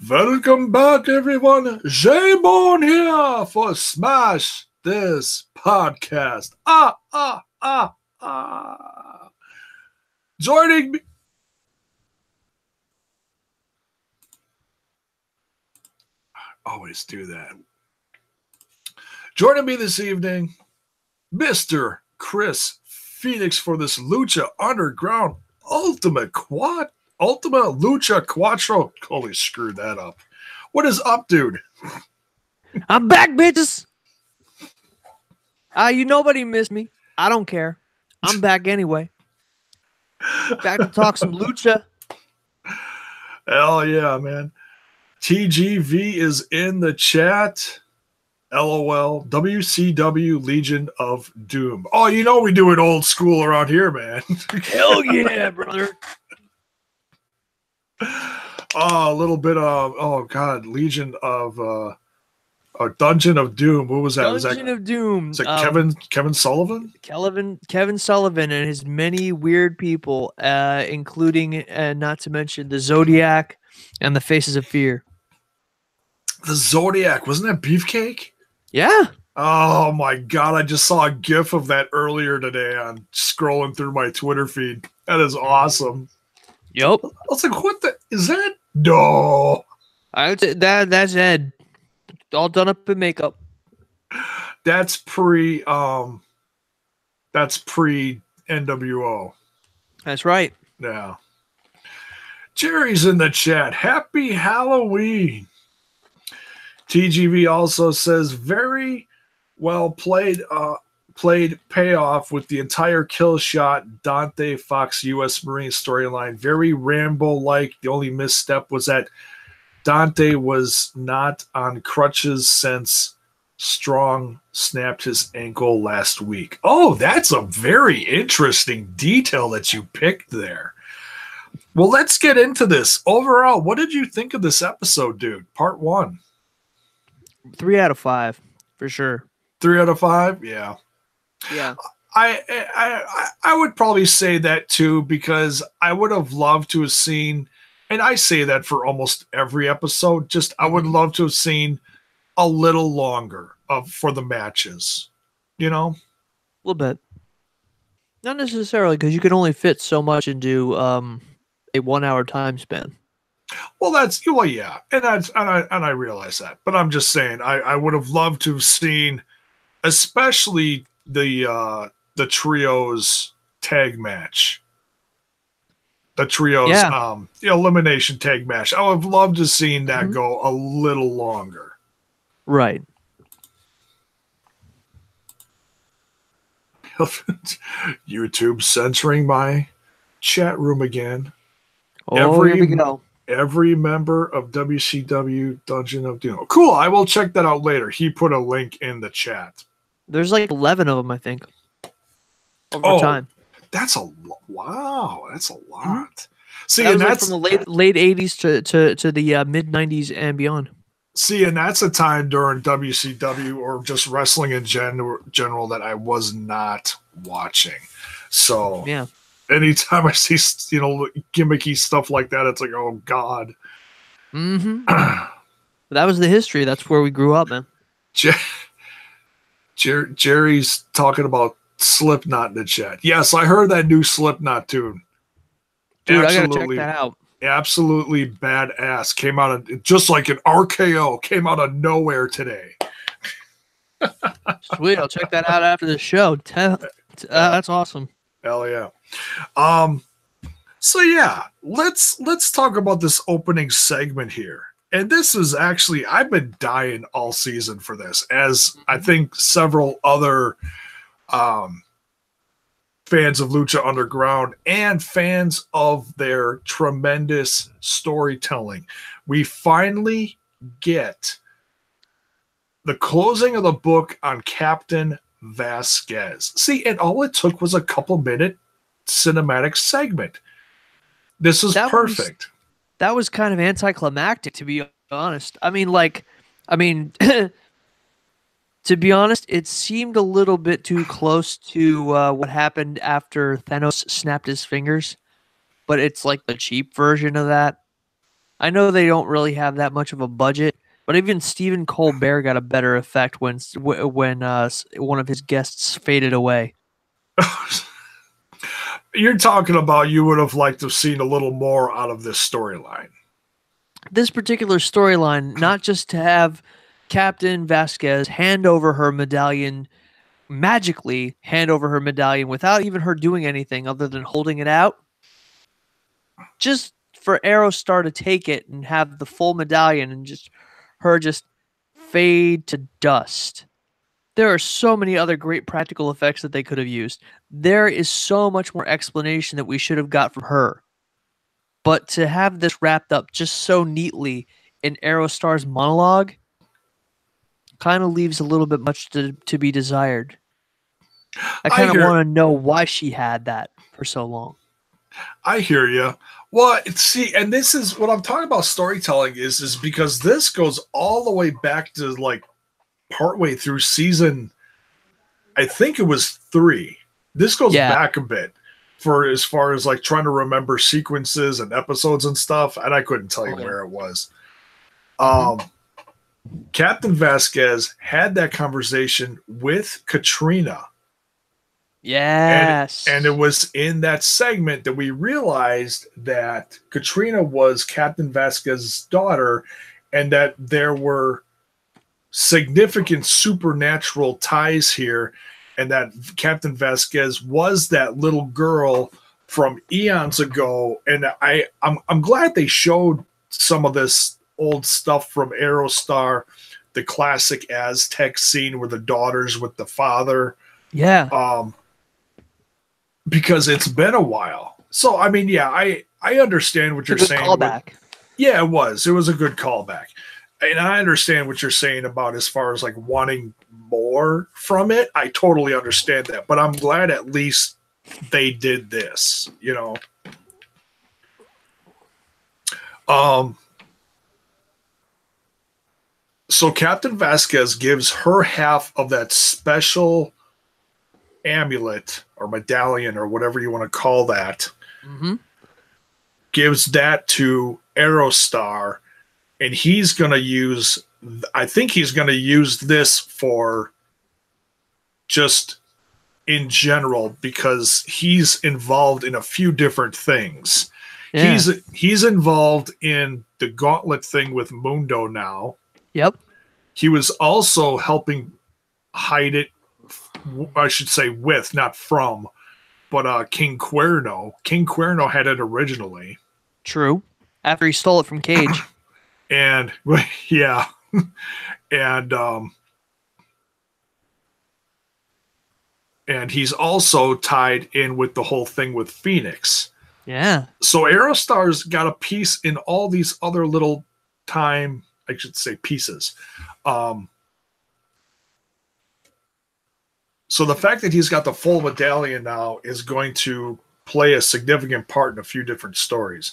Welcome back, everyone. J-Bone here for Smash This Podcast. Joining me. I always do that. Joining me this evening, Mr. Chris Phoenix for this Lucha Underground Ultima Lucha Cuatro. Holy, screwed that up. What is up, dude? I'm back, bitches. Nobody missed me. I don't care. I'm back anyway. Back to talk some lucha. Hell yeah, man. TGV is in the chat. LOL. WCW Legion of Doom. Oh, you know we do it old school around here, man. Hell yeah, brother. Oh, a little bit of Legion of Dungeon of Doom. What was that? Dungeon of Doom. Is that Kevin Sullivan? Kevin Sullivan and his many weird people, including not to mention the Zodiac and the Faces of Fear. The Zodiac, wasn't that Beefcake? Yeah. Oh my god, I just saw a GIF of that earlier today on scrolling through my Twitter feed. That is awesome. Yep. I was like, what the is that? No. That's Ed. All done up in makeup. That's pre NWO. That's right. Yeah. Jerry's in the chat. Happy Halloween. TGV also says very well played payoff with the entire kill shot Dante Fox U.S. Marine storyline. Very Rambo-like. The only misstep was that Dante was not on crutches since Strong snapped his ankle last week. Oh, that's a very interesting detail that you picked there. Well, let's get into this. Overall, what did you think of this episode, dude? Part 1. 3 out of 5, for sure. 3 out of 5? Yeah. Yeah. I would probably say that too, because I would have loved to have seen, and I say that for almost every episode, just I would love to have seen a little longer for the matches, you know? A little bit. Not necessarily, because you can only fit so much into a 1 hour time span. Well, yeah, and I realize that, but I'm just saying I would have loved to have seen, especially the trios tag match, the trios elimination tag match. I would have loved to have seen that go a little longer. Right. YouTube censoring my chat room again. Oh, here we go. Every member of WCW Dungeon of Doom. Cool. I will check that out later. He put a link in the chat. There's like 11 of them, I think. Over time. That's a wow. That's a lot. See, that and was that's from the late 80s to the mid 90s and beyond. See, and that's a time during WCW or just wrestling in general that I was not watching. So yeah. Anytime I see, gimmicky stuff like that, it's like, oh, God. Mm-hmm. That was the history. That's where we grew up, man. Jerry's talking about Slipknot in the chat. Yes, I heard that new Slipknot tune. Dude, I gotta check that out. Absolutely badass. Came out of, just like an RKO, came out of nowhere today. Sweet, I'll check that out after the show. That's awesome. Hell yeah. So yeah, let's talk about this opening segment here. And this is actually, I've been dying all season for this, as I think several other fans of Lucha Underground and fans of their tremendous storytelling. We finally get the closing of the book on Captain Vasquez. See, and all it took was a couple-minute cinematic segment. This is perfect. That was kind of anticlimactic, to be honest. To be honest, it seemed a little bit too close to what happened after Thanos snapped his fingers, but it's like the cheap version of that. I know they don't really have that much of a budget, but even Stephen Colbert got a better effect when one of his guests faded away. You're talking about you would have liked to have seen a little more out of this storyline. This particular storyline, not just to have Captain Vasquez hand over her medallion, magically hand over her medallion without even her doing anything other than holding it out, just for Aerostar to take it and have the full medallion and just her just fade to dust. There are so many other great practical effects that they could have used. There is so much more explanation that we should have got from her. But to have this wrapped up just so neatly in Aerostar's monologue kind of leaves a little bit much to be desired. I kind of want to know why she had that for so long. I hear you. Well, see, and this is what I'm talking about storytelling is because this goes all the way back to like partway through season, I think it was 3. This goes back a bit for as far as like trying to remember sequences and episodes and stuff, and I couldn't tell you where it was. Captain Vasquez had that conversation with Katrina. Yes. And it was in that segment that we realized that Katrina was Captain Vasquez's daughter and that there were significant supernatural ties here and that Captain Vasquez was that little girl from eons ago. And I'm glad they showed some of this old stuff from Aerostar, the classic Aztec scene where the daughter's with the father. Yeah. Because it's been a while. So, I mean, yeah, I understand what you're saying. Callback. Yeah, it was. It was a good callback. And I understand what you're saying about as far as like wanting more from it. I totally understand that. But I'm glad at least they did this, you know. So Captain Vasquez gives her half of that special amulet or medallion or whatever you want to call that. Mm-hmm. Gives that to Aerostar, and he's going to use, I think he's going to use this for just in general because he's involved in a few different things. Yeah. He's involved in the gauntlet thing with Mundo now. Yep. He was also helping hide it, I should say with, not from, but King Cuerno. King Cuerno had it originally. True. After he stole it from Cage. And, yeah. And he's also tied in with the whole thing with Phoenix. Yeah. So Aerostar's got a piece in all these other little time, I should say pieces. So the fact that he's got the full medallion now is going to play a significant part in a few different stories.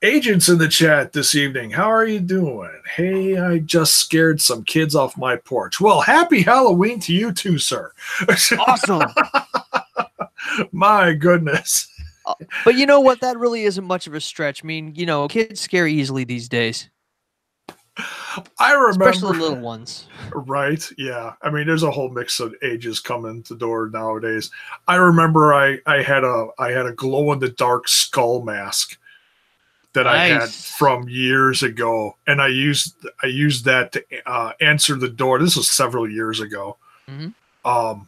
Agents in the chat this evening, how are you doing? Hey, I just scared some kids off my porch. Well, happy Halloween to you too, sir. Awesome. My goodness. But you know what? That really isn't much of a stretch. I mean, you know, kids scare easily these days. I remember, especially little ones. Right? Yeah. I mean, there's a whole mix of ages coming to the door nowadays. I remember I had a glow in the dark skull mask that I had from years ago, and I used that to answer the door. This was several years ago. Mm-hmm.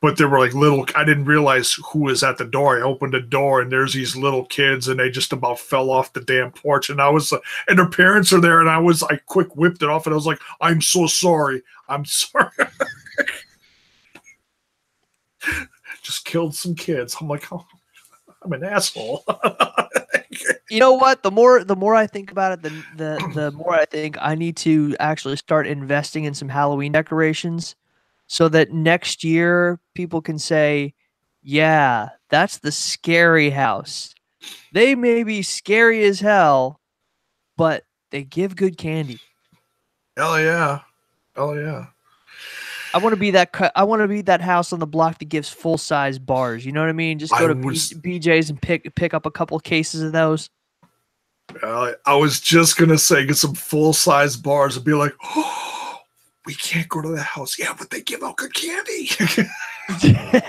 But there were like little, I didn't realize who was at the door. I opened the door and there's these little kids and they just about fell off the damn porch. And and their parents are there and I quick whipped it off and I was like, I'm so sorry. I'm sorry. Just killed some kids. I'm like, oh, I'm an asshole. You know what? The more I think about it, the more I think I need to actually start investing in some Halloween decorations. So that next year people can say, yeah, that's the scary house. They may be scary as hell, but they give good candy. Hell yeah. Hell yeah. I want to be that house on the block that gives full-size bars. You know what I mean? Just go to BJ's and pick up a couple cases of those. I was just gonna say, get some full-size bars and be like, oh, we can't go to the house. Yeah, but they give out good candy.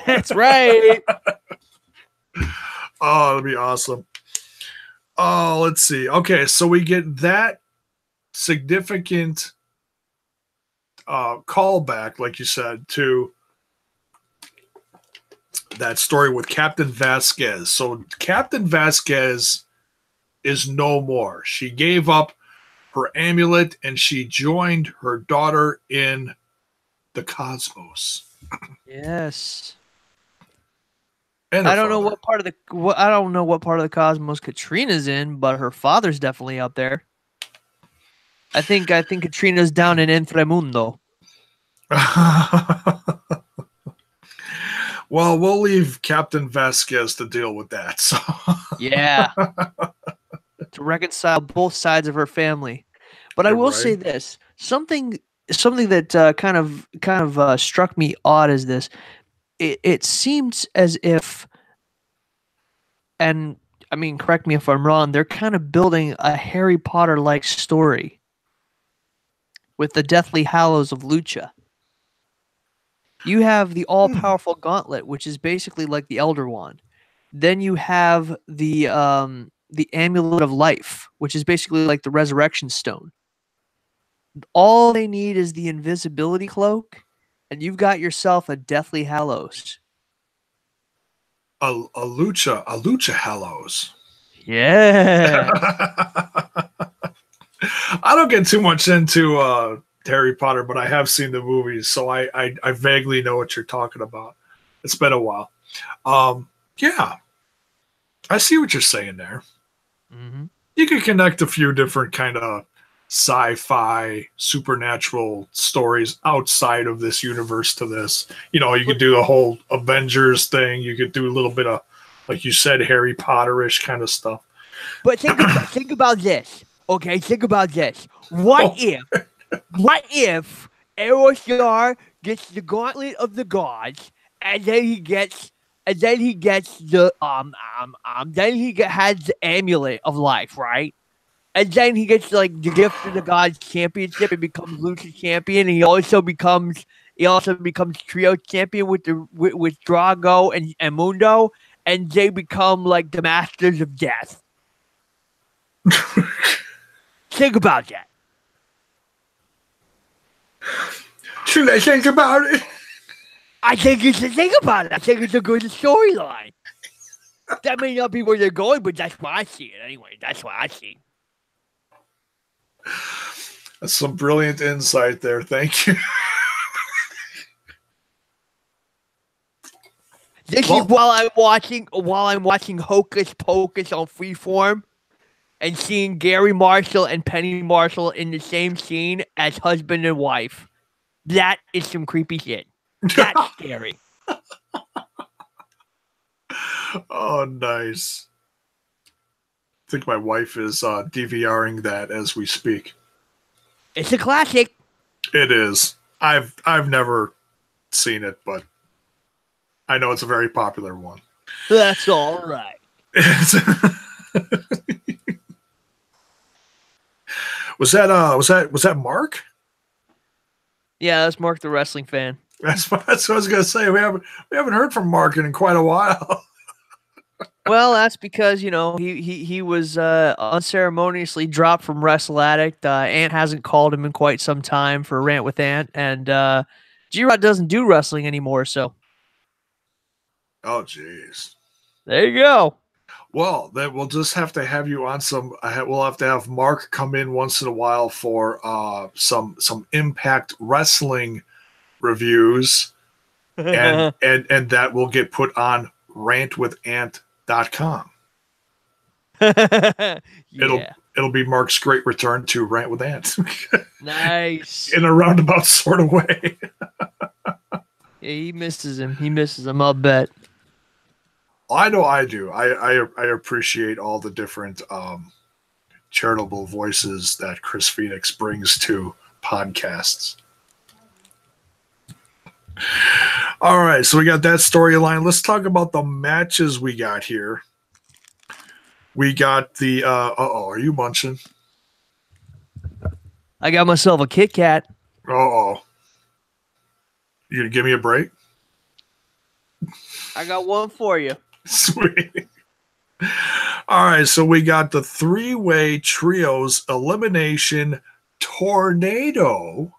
That's right. Oh, that'd be awesome. Oh, let's see. Okay, so we get that significant callback, like you said, to that story with Captain Vasquez. So Captain Vasquez is no more. She gave up her amulet and she joined her daughter in the cosmos. Yes. And I don't know what part of the cosmos Katrina's in, but her father's definitely up there. I think Katrina's down in Inframundo. Well, we'll leave Captain Vasquez to deal with that. So yeah, to reconcile both sides of her family. But I will say this: something that kind of struck me odd is this. It seems as if, and I mean, correct me if I'm wrong, they're kind of building a Harry Potter-like story with the Deathly Hallows of Lucha. You have the all-powerful gauntlet, which is basically like the Elder Wand. Then you have the Amulet of Life, which is basically like the Resurrection Stone. All they need is the Invisibility Cloak, and you've got yourself a Deathly Hallows. A Lucha Hallows. Yeah. I don't get too much into Harry Potter, but I have seen the movies, so I vaguely know what you're talking about. It's been a while. Yeah, I see what you're saying there. Mm-hmm. You can connect a few different kind of sci-fi, supernatural stories outside of this universe to this. You know, you could do the whole Avengers thing. You could do a little bit of, like you said, Harry Potter-ish kind of stuff. But think about this. Okay, think about this. What if Aerostar gets the Gauntlet of the Gods, and then he gets the has the Amulet of Life, right? And then he gets like the Gift of the Gods championship and becomes Lucha champion, and he also becomes trio champion with Drago and Mundo, and they become like the Masters of Death. Think about that. Should I think about it? I think you should think about it. I think it's a good storyline. That may not be where they're going, but that's why I see it anyway. That's what I see. That's some brilliant insight there. Thank you. This is while I'm watching Hocus Pocus on Freeform and seeing Gary Marshall and Penny Marshall in the same scene as husband and wife. That is some creepy shit. That's scary. Oh, nice. I think my wife is DVRing that as we speak. It's a classic. It is. I've never seen it, but I know it's a very popular one. That's all right. Was that Mark? Yeah, that's Mark the wrestling fan. That's what I was gonna say. We haven't heard from Mark in quite a while. Well, that's because, you know, he was unceremoniously dropped from Wrestle Addict. Ant hasn't called him in quite some time for Rant with Ant, and G-Rod doesn't do wrestling anymore, so. Oh, jeez. There you go. Well, then we'll just have to have you on some. We'll have to have Mark come in once in a while for some Impact Wrestling reviews, and that will get put on rantwithant.com. Yeah. It'll be Mark's great return to Rant with Ant. Nice. In a roundabout sort of way. Yeah, he misses him, I'll bet. I know I do. I appreciate all the different charitable voices that Chris Phoenix brings to podcasts. All right, so we got that storyline. Let's talk about the matches we got here. We got the are you munching? I got myself a Kit Kat. You gonna give me a break? I got one for you. Sweet. All right, so we got the 3-way trios elimination tornado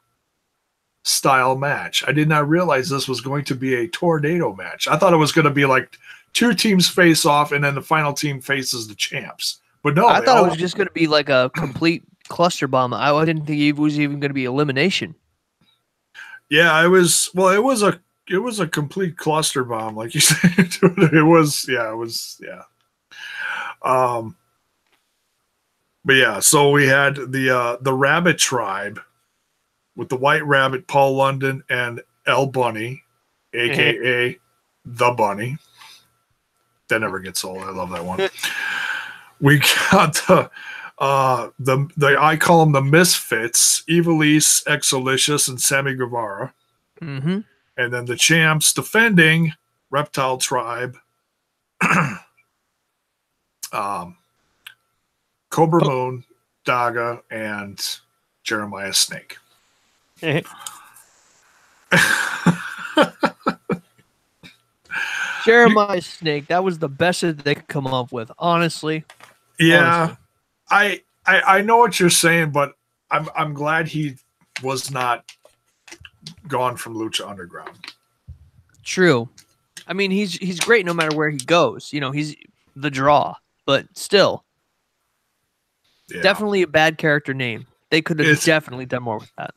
style match. I did not realize this was going to be a tornado match. I thought it was going to be like 2 teams face off and then the final team faces the champs. But no, I thought it was just going to be like a complete cluster bomb. I didn't think it was even going to be elimination. Yeah, it was. Well, it was a complete cluster bomb, like you said. It was. But yeah, so we had the Rabbit Tribe with the White Rabbit, Paul London, and El Bunny, aka the Bunny. That never gets old. I love that one. We got the I call them the Misfits, Evilise, Exolicious, and Sammy Guevara. Mm-hmm. And then the champs defending Reptile Tribe, Cobra Moon, Daga, and Jeremiah Snake. Jeremiah Snake, that was the best that they could come up with, honestly. Yeah, honestly. I know what you're saying, but I'm glad he was not gone from Lucha Underground. True. I mean, he's great no matter where he goes. You know, he's the draw, but still, definitely a bad character name. They could have definitely done more with that.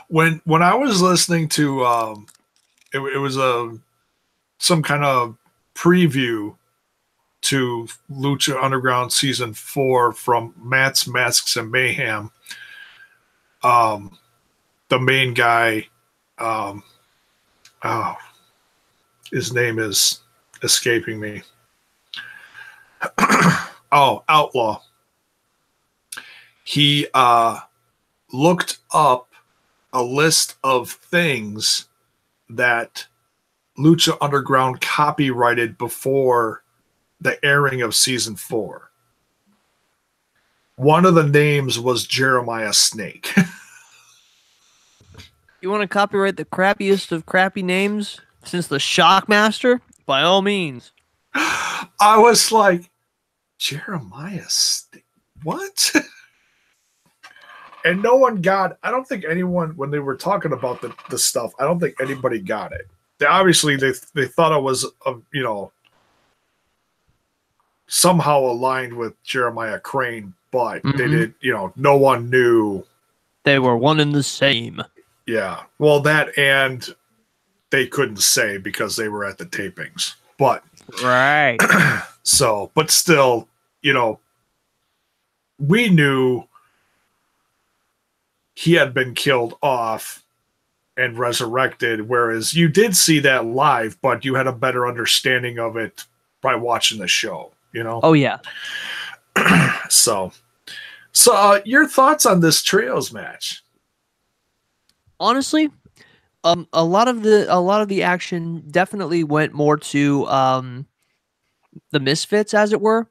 When I was listening to it was some kind of preview to Lucha Underground season 4 from Matt's Masks and Mayhem. The main guy, his name is escaping me. Outlaw. He looked up a list of things that Lucha Underground copyrighted before the airing of season 4. One of the names was Jeremiah Snake. You want to copyright the crappiest of crappy names since the Shockmaster? By all means. I was like, Jeremiah Snake? What? And no one got, I don't think anyone, when they were talking about the stuff, I don't think anybody got it. They thought it was, somehow aligned with Jeremiah Crane, but they did, no one knew. They were one and the same. Yeah. Well, that and they couldn't say because they were at the tapings. But right. So, but still, we knew he had been killed off and resurrected, whereas you did see that live, but you had a better understanding of it by watching the show, Oh, yeah. So your thoughts on this trios match? Honestly, a lot of the action definitely went more to the Misfits, as it were.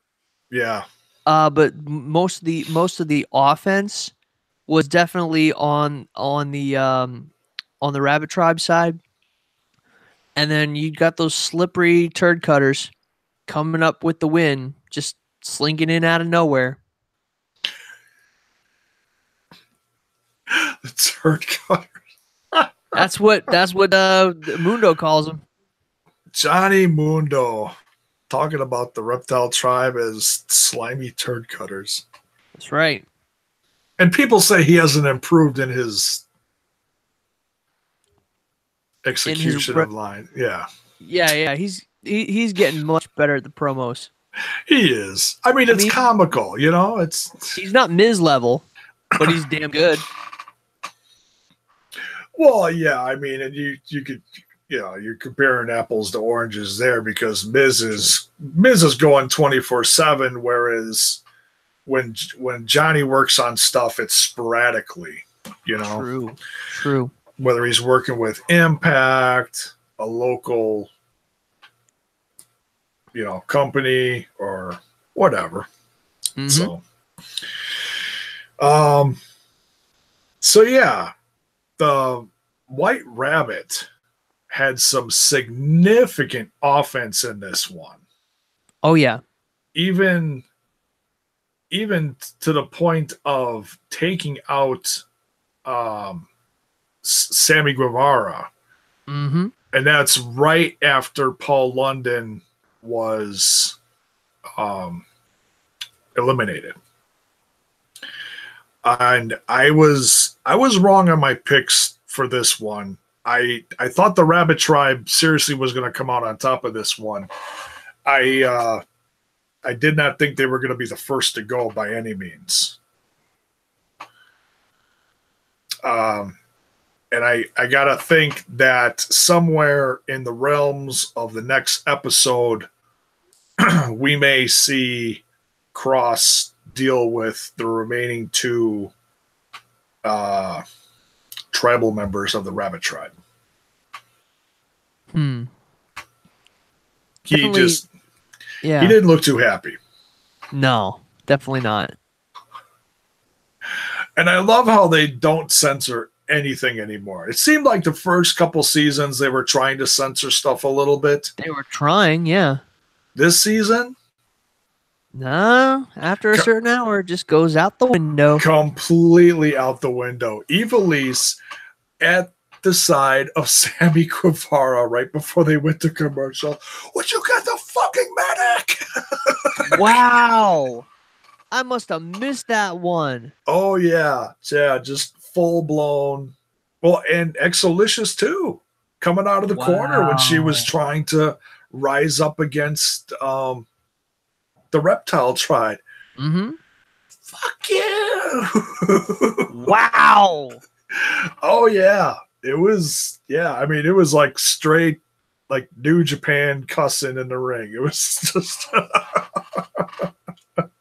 Yeah. But most of the offense was definitely on the Rabbit Tribe side. And then you got those slippery turd cutters coming up with the win, just slinking in out of nowhere. The turd cutters. That's what Mundo calls them. Johnny Mundo talking about the Reptile Tribe as slimy turd cutters. That's right. And people say he hasn't improved in his execution of line. Yeah. Yeah. He's getting much better at the promos. He is. I mean, it's comical, he's not Miz level, but he's damn good. Well, yeah, I mean, and you could, you're comparing apples to oranges there because Miz is going 24/7, whereas when Johnny works on stuff, it's sporadically, True. Whether he's working with Impact, a local, company, or whatever. Mhm. So yeah, the White Rabbit had some significant offense in this one. Oh yeah. Even to the point of taking out Sammy Guevara. Mhm. And that's right after Paul London was eliminated. And I was wrong on my picks for this one. I thought the Rabbit Tribe seriously was going to come out on top of this one. I did not think they were going to be the first to go by any means. And I gotta think that somewhere in the realms of the next episode, we may see Cross deal with the remaining two tribal members of the Rabbit Tribe. Hmm. He Definitely, he didn't look too happy. No, definitely not. And I love how they don't censor anything anymore. It seemed like the first couple seasons they were trying to censor stuff a little bit. They were trying, yeah. This season, No, after a certain hour, it just goes out the window. completely out the window. Ivelisse at the side of Sammy Guevara right before they went to commercial. Would you get the fucking medic? Wow. I must have missed that one. Oh, yeah. Yeah, just full blown. Well, and Exolicious, too, coming out of the corner when she was trying to rise up against the Reptile Tribe. Mm-hmm. Fuck you. Wow. Oh, yeah. It was, yeah. I mean, it was like straight, like New Japan cussing in the ring. It was just.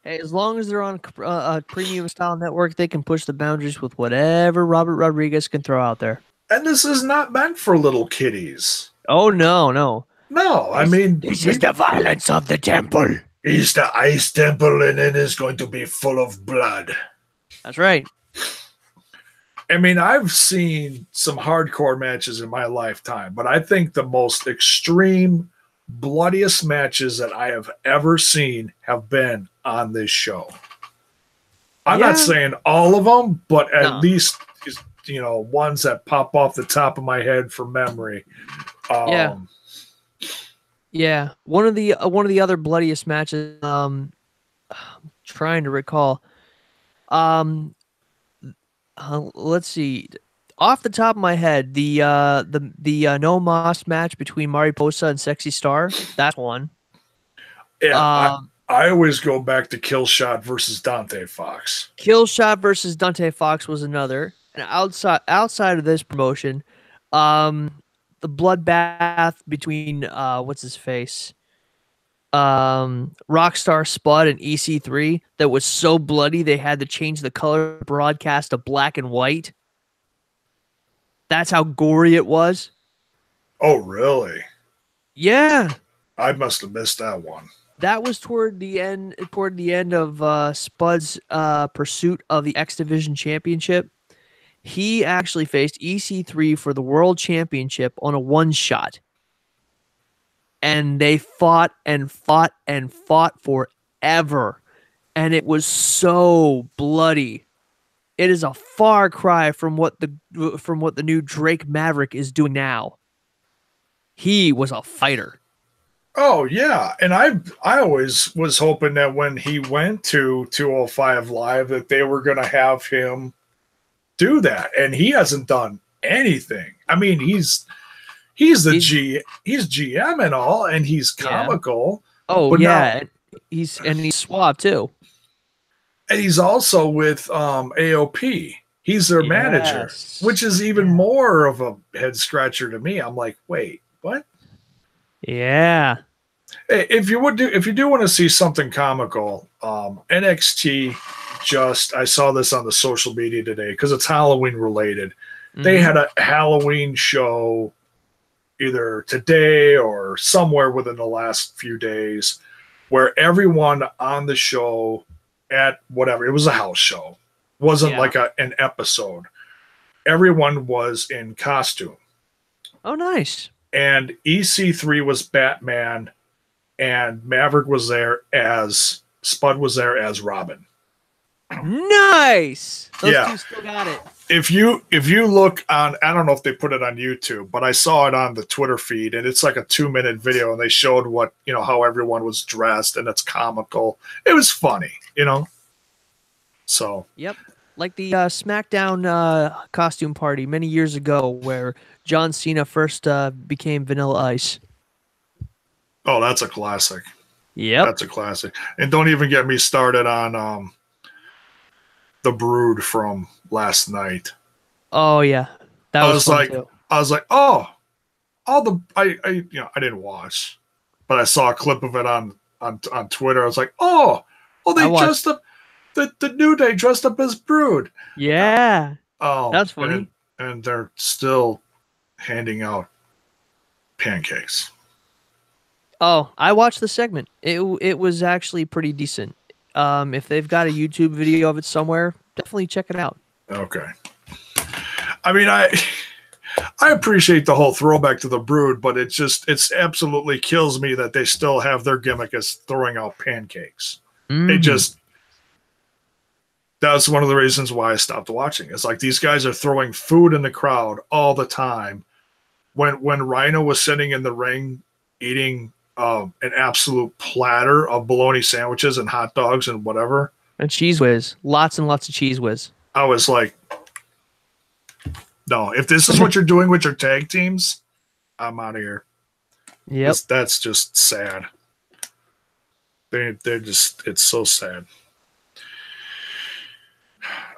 Hey, as long as they're on a premium style network, they can push the boundaries with whatever Robert Rodriguez can throw out there. And this is not meant for little kiddies. Oh, no, no. No, I mean. This is the violence of the temple. It's the ice temple, and it is going to be full of blood. That's right. I mean, I've seen some hardcore matches in my lifetime, but I think the most extreme, bloodiest matches that I have ever seen have been on this show. I'm not saying all of them, but at least, you know, ones that pop off the top of my head from memory. Yeah. One of the other bloodiest matches. I'm trying to recall. Let's see. Off the top of my head, the No Moss match between Mariposa and Sexy Star. That's one. Yeah, I always go back to Killshot versus Dante Fox. Killshot versus Dante Fox was another. And outside of this promotion, the bloodbath between what's his face, Rockstar Spud and EC3 that was so bloody they had to change the color broadcast to black and white. That's how gory it was. Oh, really? Yeah. I must have missed that one. That was toward the end of Spud's pursuit of the X Division Championship. He actually faced EC3 for the World Championship on a one-shot. And they fought and fought and fought forever. And it was so bloody. It is a far cry from what the new Drake Maverick is doing now. He was a fighter. Oh, yeah. And I always was hoping that when he went to 205 Live that they were going to have him do that. And he hasn't done anything. I mean, he's GM and all, and he's comical. Yeah. Oh, yeah. He's suave too. And he's also with AOP. He's their manager, which is even more of a head scratcher to me. I'm like, wait, what? Yeah. If you do want to see something comical, NXT I saw this on the social media today because it's Halloween related. Mm-hmm. They had a Halloween show either today or somewhere within the last few days. where everyone on the show at whatever, it was a house show, wasn't like an episode. Everyone was in costume. Oh, nice. And EC3 was Batman, and Maverick was there as Spud was there as Robin. Nice. Those two still got it. If you look on, I don't know if they put it on YouTube, but I saw it on the Twitter feed, and it's like a 2-minute video, and they showed what, you know, how everyone was dressed, and it's comical. It was funny, you know. So yep, like the SmackDown costume party many years ago, where John Cena first became Vanilla Ice. Oh, that's a classic. Yep, that's a classic. And don't even get me started on the Brood from last night. Oh yeah, that was fun like, too. I was like, oh, all the I I didn't watch, but I saw a clip of it on Twitter. I was like, oh, they dressed up. The New Day dressed up as Brood. Yeah. Oh, that's funny. And they're still handing out pancakes. Oh, I watched the segment. It was actually pretty decent. If they've got a YouTube video of it somewhere, definitely check it out. Okay. I mean, I appreciate the whole throwback to the Brood, but it's absolutely kills me that they still have their gimmick as throwing out pancakes. Mm-hmm. That's one of the reasons why I stopped watching. It's like these guys are throwing food in the crowd all the time. When Rhino was sitting in the ring eating an absolute platter of bologna sandwiches and hot dogs and whatever. And Cheese Whiz. Lots and lots of Cheese Whiz. I was like, no, if this is what you're doing with your tag teams, I'm out of here. Yep. That's just sad. They're just, it's so sad.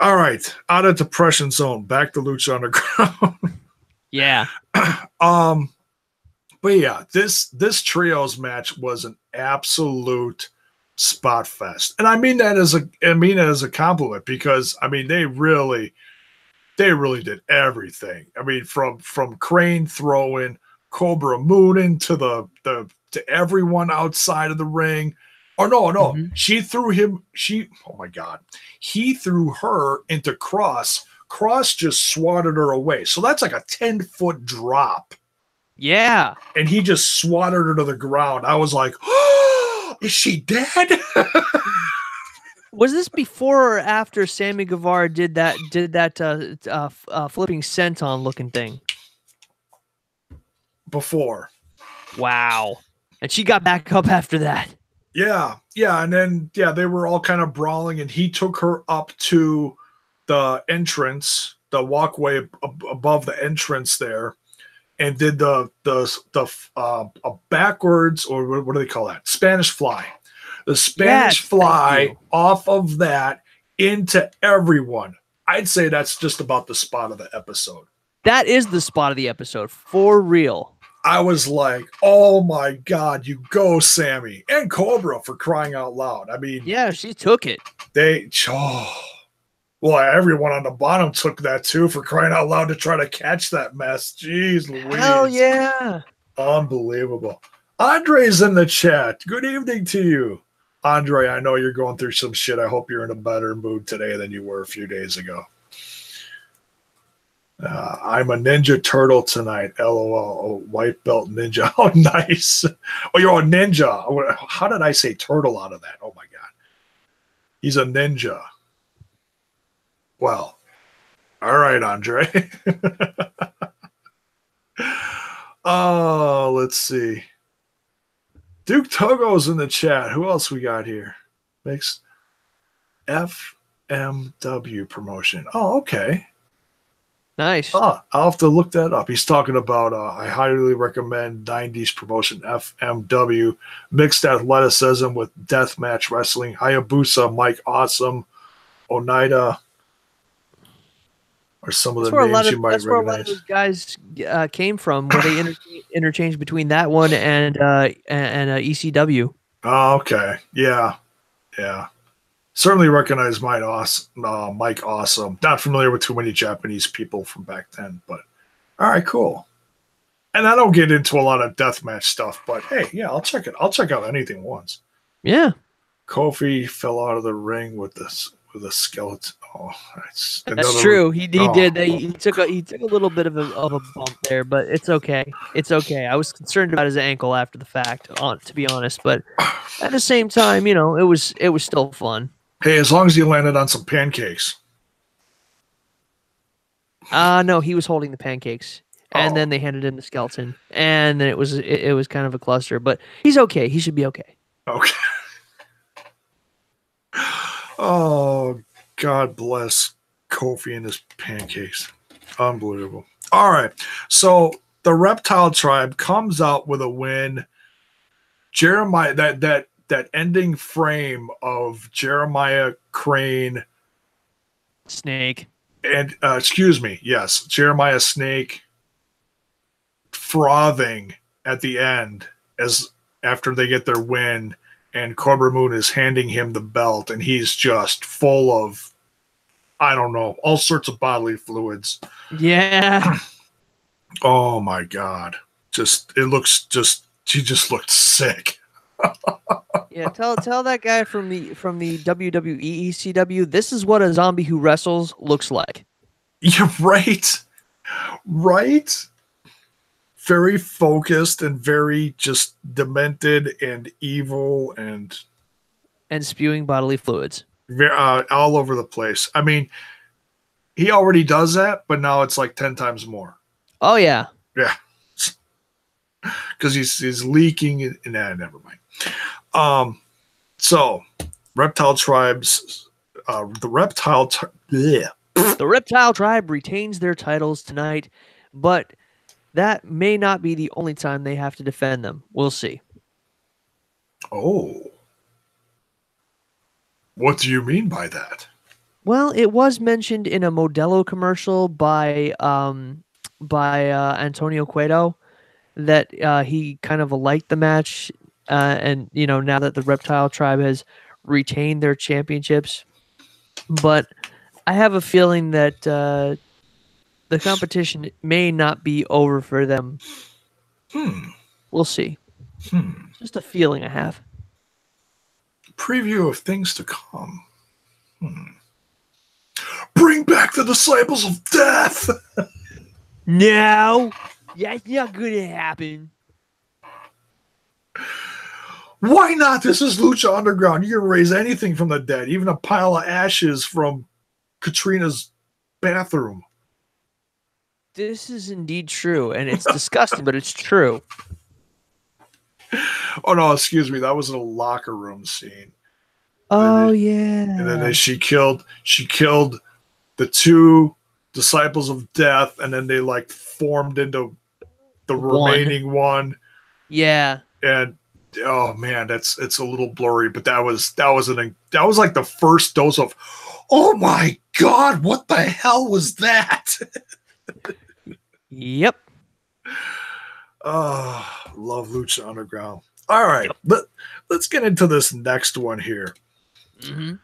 All right, out of depression zone, back to Lucha Underground. Yeah. But yeah, this trios match was an absolute spot fest, and I mean that as a compliment, because I mean they really did everything. I mean from Crane throwing, Cobra Moonin to to everyone outside of the ring. Or no, Mm-hmm. she threw him. Oh my God, he threw her into Cross. Cross just swatted her away. So that's like a 10-foot drop. Yeah. And he just swatted her to the ground. I was like, oh, is she dead? Was this before or after Sammy Guevara did that flipping senton looking thing? Before. Wow. And she got back up after that. Yeah. And then, they were all kind of brawling, and he took her up to the entrance, the walkway above the entrance there, and did the backwards, or what do they call that? Spanish fly. The Spanish fly off of that into everyone. I'd say that's just about the spot of the episode. That is the spot of the episode, for real. I was like, oh my God, you go, Sammy. And Cobra, for crying out loud. I mean, yeah, she took it. Well, everyone on the bottom took that too, for crying out loud, to try to catch that mess. Jeez Louise. Hell yeah. Unbelievable. Andre's in the chat. Good evening to you. Andre, I know you're going through some shit. I hope you're in a better mood today than you were a few days ago. I'm a Ninja Turtle tonight. LOL. Oh, white belt ninja. Oh, nice. Oh, you're a ninja. How did I say turtle out of that? Oh, my God. He's a ninja. Well, all right, Andre. Oh, let's see. Duke Togo's in the chat. Who else we got here? Makes FMW promotion. Oh, okay. Nice. Oh, I'll have to look that up. He's talking about I highly recommend 90s promotion FMW, mixed athleticism with deathmatch wrestling. Hayabusa, Mike Awesome, Oneida, or some of the names you might recognize. That's where a lot of those guys came from, where they interchanged between that one and ECW. Oh, okay. Yeah. Certainly recognize Mike Awesome. Not familiar with too many Japanese people from back then, but all right, cool. And I don't get into a lot of deathmatch stuff, but hey, yeah, I'll check it. I'll check out anything once. Yeah, Kofi fell out of the ring with a skeleton. Oh, it's that's another. true. He Oh, did. He took a little bit of a bump there, but it's okay. It's okay. I was concerned about his ankle after the fact, to be honest, but at the same time, it was still fun. hey, as long as you landed on some pancakes. No, he was holding the pancakes, and Oh, then they handed him the skeleton, and then it was kind of a cluster, but he's okay. He should be okay. okay. Oh, God bless Kofi and his pancakes. Unbelievable. All right. So the Reptile Tribe comes out with a win. Jeremiah, that ending frame of Jeremiah Crane Snake. and excuse me, yes, Jeremiah Snake frothing at the end as after they get their win, and Cobra Moon is handing him the belt, and he's just full of, I don't know, all sorts of bodily fluids. Yeah. Oh my God. She just looked sick. Yeah, tell that guy from the WWE ECW, this is what a zombie who wrestles looks like. You're right. Right? Very focused and very just demented and evil and Spewing bodily fluids. all over the place. I mean, he already does that, but now it's like 10 times more. Oh yeah. Yeah. Because he's leaking and never mind. So reptile tribes, the Reptile Tribe retains their titles tonight, but that may not be the only time they have to defend them. We'll see. Oh, what do you mean by that? Well, it was mentioned in a Modelo commercial by Antonio Cueto that he kind of liked the match, and now that the Reptile Tribe has retained their championships, but I have a feeling that the competition may not be over for them. We'll see. Just a feeling I have. Preview of things to come. Bring back the disciples of death. No, that's not gonna happen. Why not? This is Lucha Underground. You can raise anything from the dead, even a pile of ashes from Katrina's bathroom. This is indeed true, and it's disgusting, but it's true. Oh no, excuse me. That was in a locker room scene. Oh yeah. yeah. And then she killed the two disciples of death, and then they like formed into the remaining one. Yeah. And oh man, it's a little blurry, but that was like the first dose of, oh my God, what the hell was that? Yep. Oh, love Lucha Underground. All right, let's get into this next one here. Mm-hmm.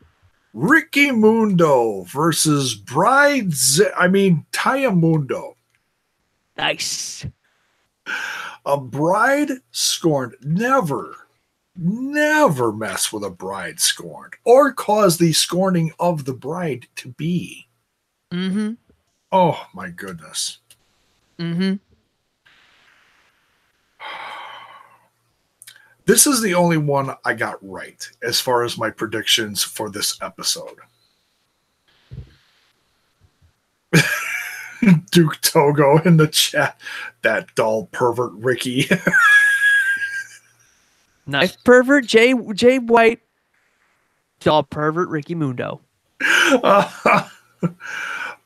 Ricky Mundo versus Taya Mundo. Nice. A bride scorned. Never mess with a bride scorned or cause the scorning of the bride to be. Mm-hmm. Oh my goodness. Mm-hmm. This is the only one I got right as far as my predictions for this episode. Duke Togo in the chat. That dull pervert Ricky. Knife pervert Jay White. Doll pervert Ricky Mundo.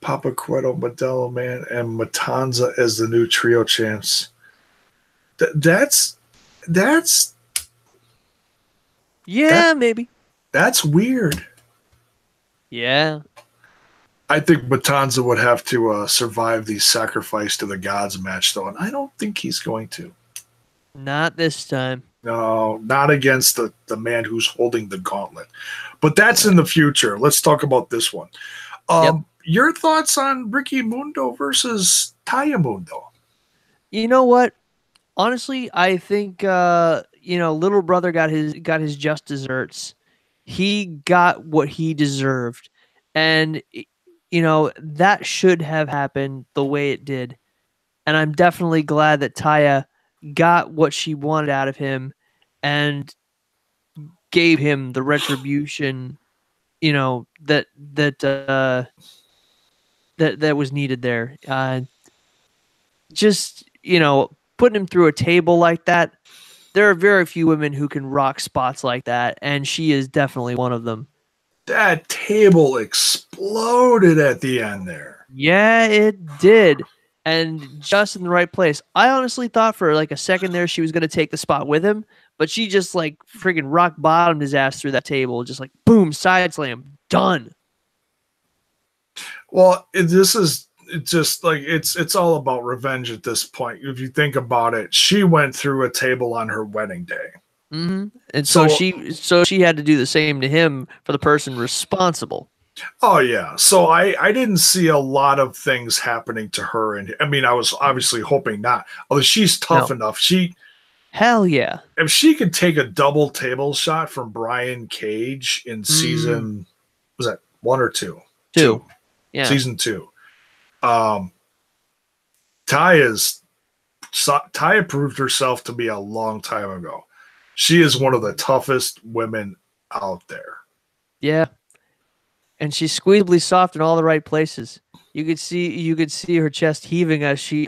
Papa Cueto, Modelo Man, and Matanza as the new trio champs. That's maybe. That's weird. Yeah. I think Matanza would have to survive the sacrifice to the gods match, though, and I don't think he's going to. Not this time. No, not against the man who's holding the gauntlet. But that's in the future. Let's talk about this one. Your thoughts on Ricky Mundo versus Taya Mundo? You know what? Honestly, I think little brother got his just desserts. He got what he deserved, and that should have happened the way it did. And I'm definitely glad that Taya got what she wanted out of him and gave him the retribution, that was needed there. Just putting him through a table like that. There are very few women who can rock spots like that, and she is definitely one of them. That table exploded at the end there. Yeah, it did. And just in the right place. I honestly thought for like a second there she was going to take the spot with him, but she just like freaking rock bottomed his ass through that table. Just like, boom, side slam, done. Well, this is just like it's all about revenge at this point. If you think about it, she went through a table on her wedding day. Mm-hmm. And so she had to do the same to him for the person responsible. Oh yeah. So I didn't see a lot of things happening to her, and I mean I was obviously hoping not. Although she's tough enough. Hell yeah. If she could take a double table shot from Brian Cage in season was that 1 or 2? 2. Yeah. Season 2. Taya proved herself to be a long time ago. She is one of the toughest women out there. Yeah. And she's squeezably soft in all the right places. You could see her chest heaving as she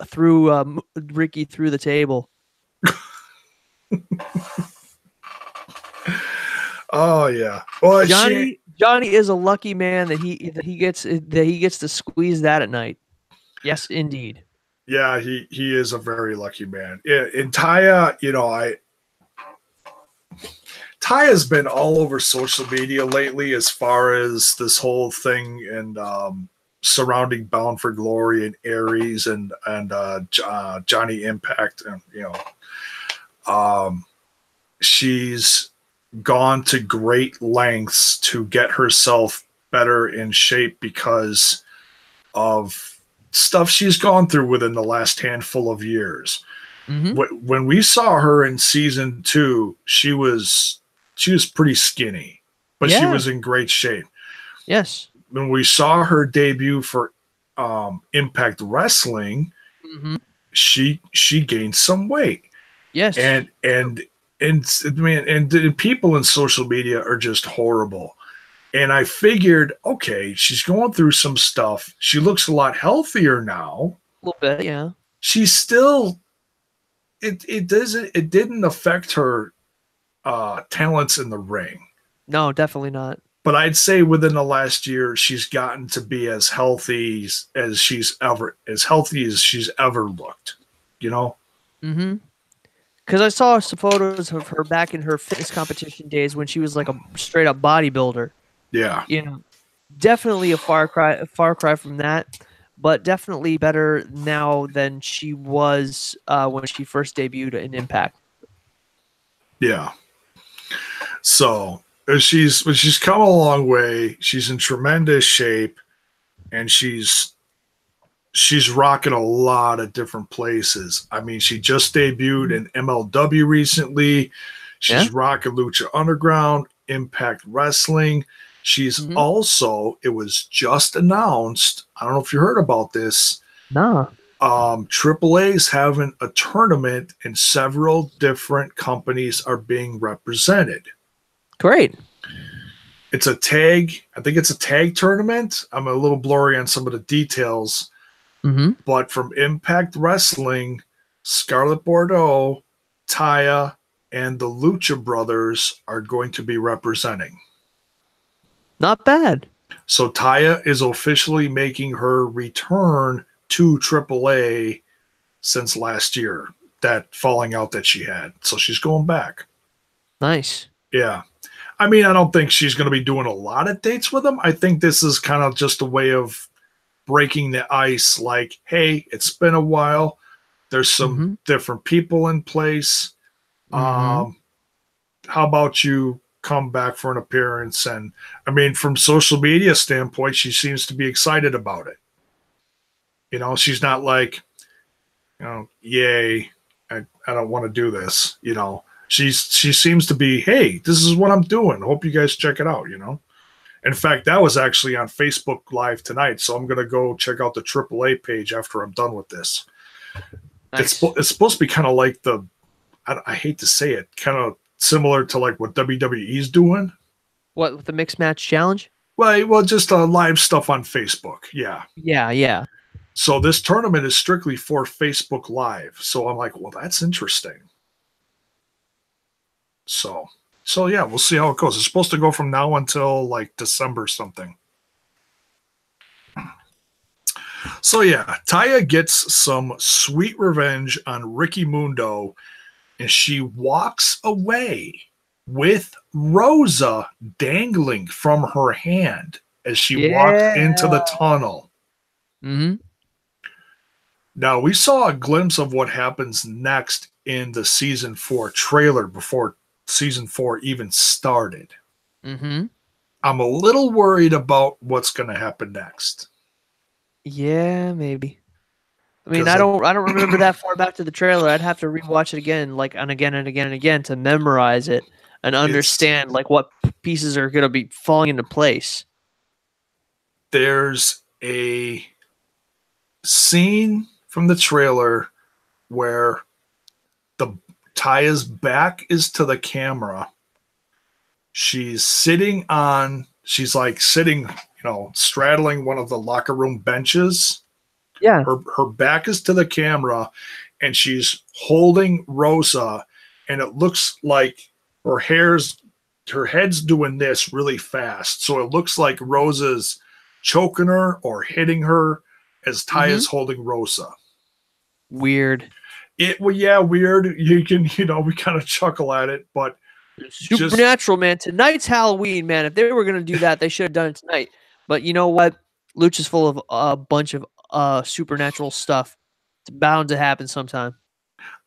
threw Ricky through the table. Oh yeah. Well, Johnny is a lucky man that he gets to squeeze that at night. Yes, indeed. Yeah, he is a very lucky man. In Taya, Taya's been all over social media lately as far as this whole thing and surrounding Bound for Glory and Aries and Johnny Impact, and she's gone to great lengths to get herself better in shape because of stuff she's gone through within the last handful of years. Mm-hmm. When we saw her in season 2, she was pretty skinny, but she was in great shape. Yes. When we saw her debut for Impact Wrestling, she gained some weight. Yes. And the people in social media are just horrible. And I figured, okay, she's going through some stuff. She looks a lot healthier now. A little bit, yeah. She's still it didn't affect her talents in the ring. No, definitely not. But I'd say within the last year, she's gotten to be as healthy as she's ever looked. Mm-hmm. Because I saw some photos of her back in her fitness competition days when she was like a straight up bodybuilder. Yeah. Definitely a far cry from that, but definitely better now than she was when she first debuted in Impact. Yeah. So she's come a long way. She's in tremendous shape, and she's rocking a lot of different places. I mean, she just debuted in MLW recently. She's rocking Lucha Underground, Impact Wrestling. She's also, it was just announced, I don't know if you heard about this. No. AAA's having a tournament and several different companies are being represented. Great. It's a tag. I think it's a tag tournament. I'm a little blurry on some of the details. But from Impact Wrestling, Scarlett Bordeaux, Taya, and the Lucha Brothers are going to be representing. Not bad. So Taya is officially making her return to AAA since last year, that falling out that she had. So she's going back. Nice. Yeah. I mean, I don't think she's going to be doing a lot of dates with them. I think this is kind of just a way of breaking the ice. Like, hey, it's been a while. There's some different people in place. How about you come back for an appearance? And I mean, from social media standpoint, she seems to be excited about it. She's not like, yay, I don't want to do this. She seems to be, hey, this is what I'm doing. Hope you guys check it out. In fact, that was actually on Facebook Live tonight, so I'm gonna go check out the AAA page after I'm done with this. Nice. It's supposed to be kind of like I hate to say it, kind of similar to like what WWE's doing. What, with the mixed match challenge? Well, just live stuff on Facebook. Yeah. Yeah. So this tournament is strictly for Facebook Live. So I'm like, well, that's interesting. So yeah, we'll see how it goes. It's supposed to go from now until like December something. So yeah, Taya gets some sweet revenge on Ricky Mundo, and she walks away with Rosa dangling from her hand as she walks into the tunnel. Mm-hmm. Now, we saw a glimpse of what happens next in the season 4 trailer before season 4 even started. Mm-hmm. I'm a little worried about what's going to happen next. Yeah, maybe. I mean, I don't remember that far back to the trailer. I'd have to rewatch it again, like, and again and again and again to memorize it and understand like what pieces are going to be falling into place. There's a scene from the trailer where Taya's back is to the camera. She's sitting, straddling one of the locker room benches. Yeah. Her back is to the camera, and she's holding Rosa, and it looks like her head's doing this really fast. So it looks like Rosa's choking her or hitting her as Taya's holding Rosa. Weird. Weird. You can, we kind of chuckle at it, but supernatural, man. Tonight's Halloween, man. If they were going to do that, they should have done it tonight. But you know what? Lucha's full of a bunch of supernatural stuff. It's bound to happen sometime.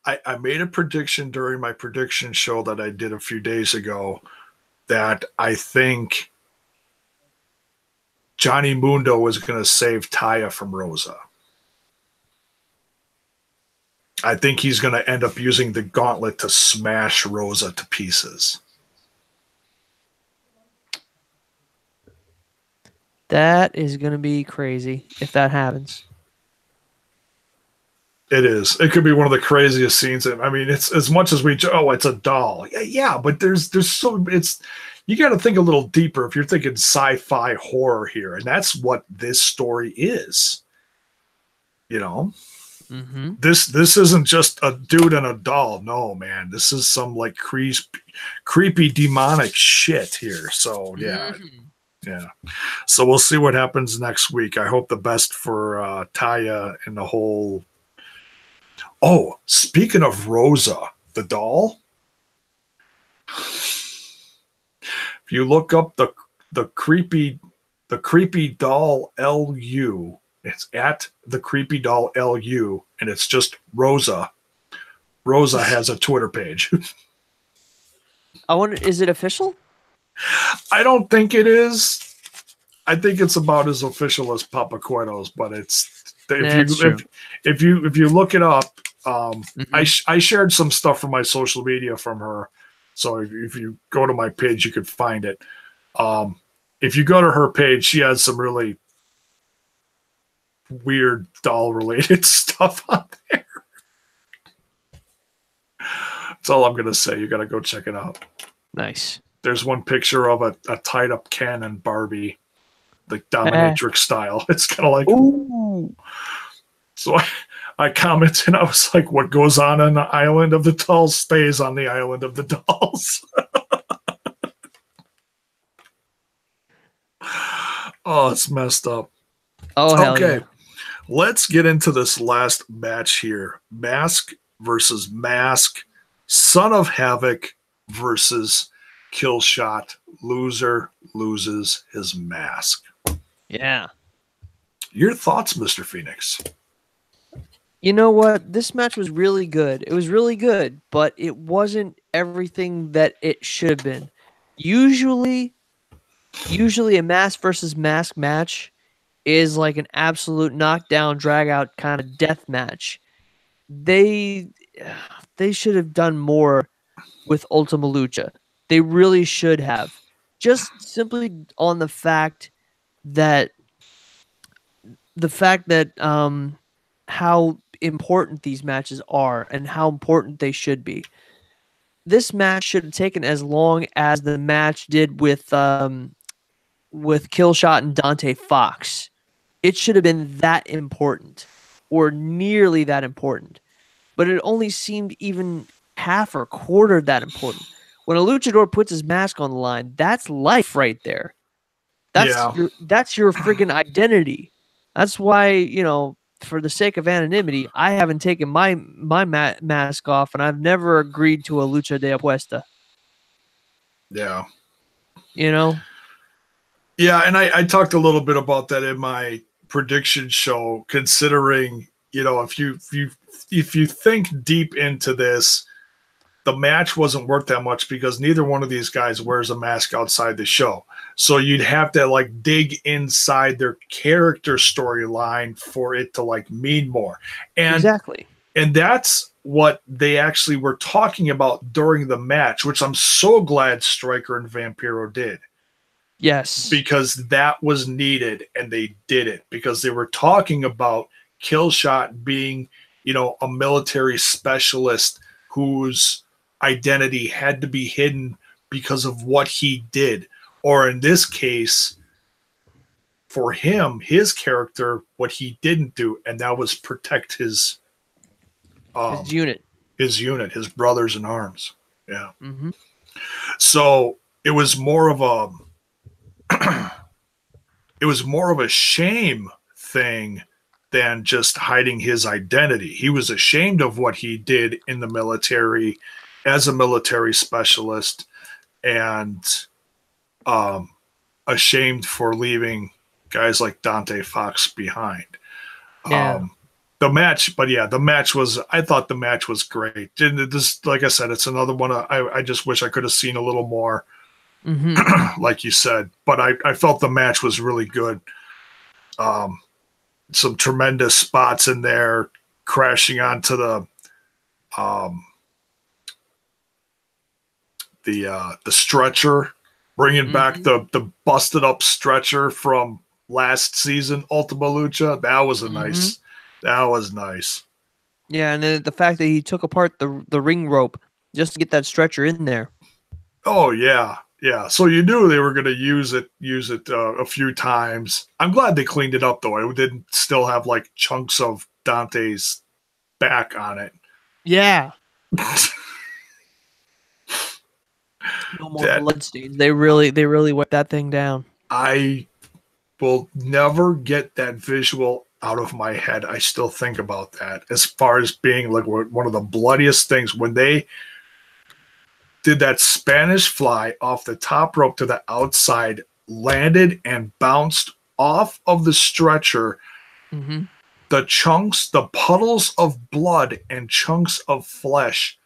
I made a prediction during my prediction show that I did a few days ago that I think Johnny Mundo was going to save Taya from Rosa. I think he's going to end up using the gauntlet to smash Rosa to pieces. That is going to be crazy if that happens. It is. It could be one of the craziest scenes. I mean, it's as much as it's a doll. Yeah, but there's you got to think a little deeper if you're thinking sci-fi horror here, and that's what this story is. Mm-hmm. This isn't just a dude and a doll. No, man, this is some like creepy demonic shit here. So yeah. Mm-hmm. Yeah. So we'll see what happens next week. I hope the best for Taya and the whole. Oh, speaking of Rosa, the doll. If you look up the creepy doll LU, it's at the creepy doll LU, and it's just Rosa. Rosa has a Twitter page. I wonder, is it official? I don't think it is. I think it's about as official as Papa Cueto's, but if you look it up, I shared some stuff from my social media from her. So if you go to my page, you could find it. If you go to her page, she has some really weird doll-related stuff on there. That's all I'm going to say. You got to go check it out. Nice. There's one picture of a tied-up Ken and Barbie, like dominatrix style. It's kind of like... Ooh. So I commented, and I was like, what goes on the island of the dolls stays on the island of the dolls. Oh, it's messed up. Oh, hell okay. Yeah. Let's get into this last match here. Mask versus Mask. Son of Havoc versus Killshot. Loser loses his mask. Yeah. Your thoughts, Mr. Phoenix? You know what? This match was really good. It was really good, but it wasn't everything that it should have been. Usually a mask versus mask match is like an absolute knockdown, drag out kind of death match. they should have done more with Ultima Lucha. They really should have. Just simply on that the fact that how important these matches are and how important they should be. This match should have taken as long as the match did with Killshot and Dante Fox. It should have been that important, or nearly that important. But it only seemed even half or quarter that important. When a luchador puts his mask on the line, that's life right there. That's your friggin' identity. That's why, for the sake of anonymity, I haven't taken my mask off, and I've never agreed to a lucha de apuesta. Yeah. Yeah, and I talked a little bit about that in my prediction show, considering, if you think deep into this, the match wasn't worth that much because neither one of these guys wears a mask outside the show. So you'd have to dig inside their character storyline for it to mean more. And exactly. And that's what they actually were talking about during the match, which I'm so glad Stryker and Vampiro did. Yes. Because that was needed, and they did it. Because they were talking about Killshot being, a military specialist whose identity had to be hidden because of what he did. Or in this case, for him, his character, what he didn't do, and that was protect his unit. His brothers in arms. Yeah. Mm-hmm. So it was more of a shame thing than just hiding his identity. He was ashamed of what he did in the military as a military specialist, and ashamed for leaving guys like Dante Fox behind. Yeah. The match was, I thought the match was great. And this, like I said, it's another one. I just wish I could have seen a little more, like you said, but I felt the match was really good. Some tremendous spots in there, crashing onto the stretcher, bringing back the busted up stretcher from last season Ultima Lucha. That was nice. That was nice. Yeah, and then the fact that he took apart the ring rope just to get that stretcher in there. Oh yeah. Yeah, so you knew they were going to use it a few times. I'm glad they cleaned it up, though. It didn't still have chunks of Dante's back on it. Yeah. No more bloodstains. They really wet that thing down. I will never get that visual out of my head. I still think about that as far as being one of the bloodiest things when they did that Spanish fly off the top rope to the outside, landed and bounced off of the stretcher. The chunks, the puddles of blood and chunks of flesh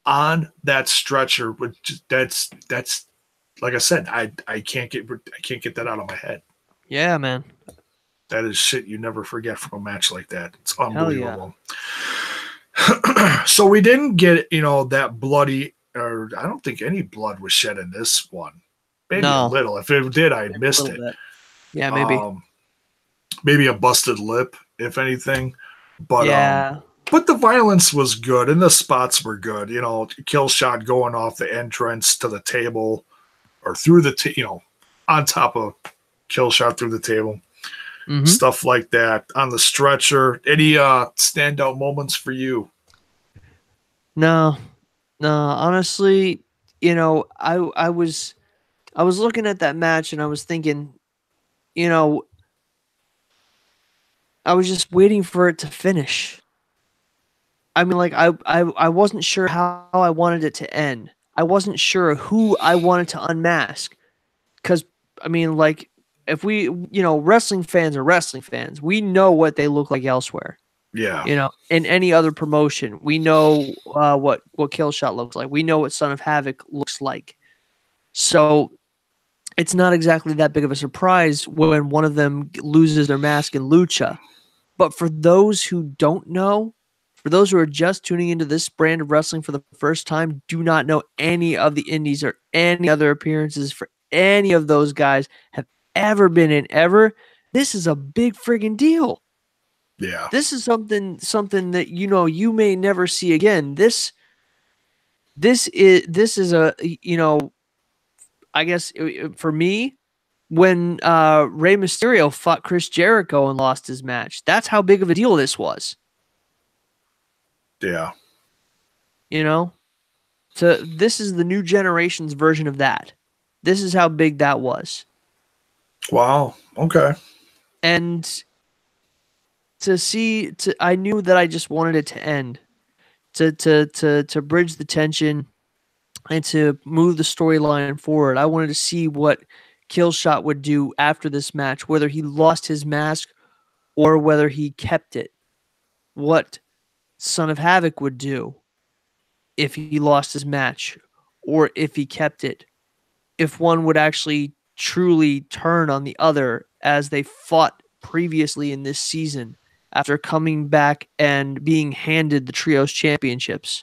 on that stretcher, that's like I said, I can't get that out of my head. Yeah, man. That is shit you never forget from a match like that. It's unbelievable. So we didn't get, that bloody, or I don't think any blood was shed in this one. Maybe a little. If it did, I missed it. Bit. Yeah, maybe. Maybe a busted lip, if anything. But yeah. But the violence was good, and the spots were good. Killshot going off the entrance to the table, or through the, on top of Killshot through the table. Stuff like that on the stretcher. Any standout moments for you? No, honestly, I was looking at that match and I was thinking, I was just waiting for it to finish. I mean, I wasn't sure how I wanted it to end. I wasn't sure who I wanted to unmask. Because, I mean, if we, wrestling fans are wrestling fans. We know what they look like elsewhere. Yeah. In any other promotion, we know what Killshot looks like. We know what Son of Havoc looks like. So it's not exactly that big of a surprise when one of them loses their mask in Lucha. But for those who don't know, For those who are just tuning into this brand of wrestling for the first time, do not know any of the indies or any other appearances for any of those guys have ever been in ever, this is a big friggin' deal. Yeah. This is something that you may never see again. This is a I guess for me, when Rey Mysterio fought Chris Jericho and lost his match, that's how big of a deal this was. Yeah. So this is the new generation's version of that. This is how big that was. Wow. Okay. And I knew that I just wanted it to end, to bridge the tension and to move the storyline forward. I wanted to see what Killshot would do after this match, whether he lost his mask or whether he kept it. What Son of Havoc would do if he lost his match or if he kept it. If one would actually truly turn on the other as they fought previously in this season after coming back and being handed the Trios Championships.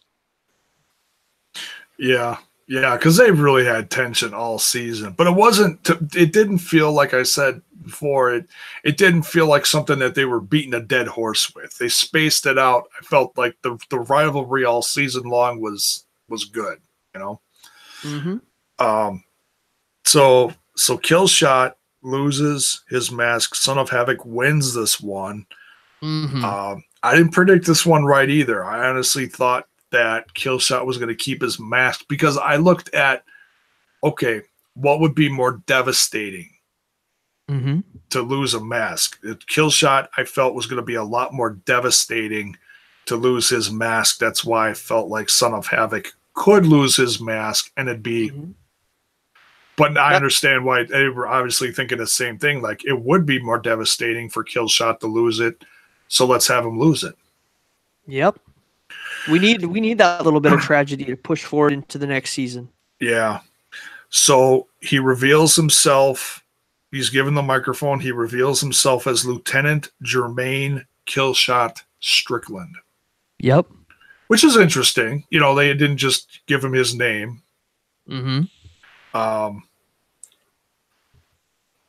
Yeah. Yeah, because they've really had tension all season. But it didn't feel, like I said before, it didn't feel like something that they were beating a dead horse with. They spaced it out. I felt like the rivalry all season long was good, Mm-hmm. So Killshot loses his mask. Son of Havoc wins this one. Mm-hmm. I didn't predict this one right either. I honestly thought that Killshot was going to keep his mask because I looked at, okay, what would be more devastating to lose a mask? Killshot, I felt, was going to be a lot more devastating to lose his mask. That's why I felt like Son of Havoc could lose his mask and it'd be. But I understand why they were obviously thinking the same thing. Like, it would be more devastating for Killshot to lose it, so let's have him lose it. Yep. We need that little bit of tragedy to push forward into the next season. Yeah. So he reveals himself. He's given the microphone. He reveals himself as Lieutenant Jermaine Killshot Strickland. Yep. Which is interesting. They didn't just give him his name. Mm-hmm.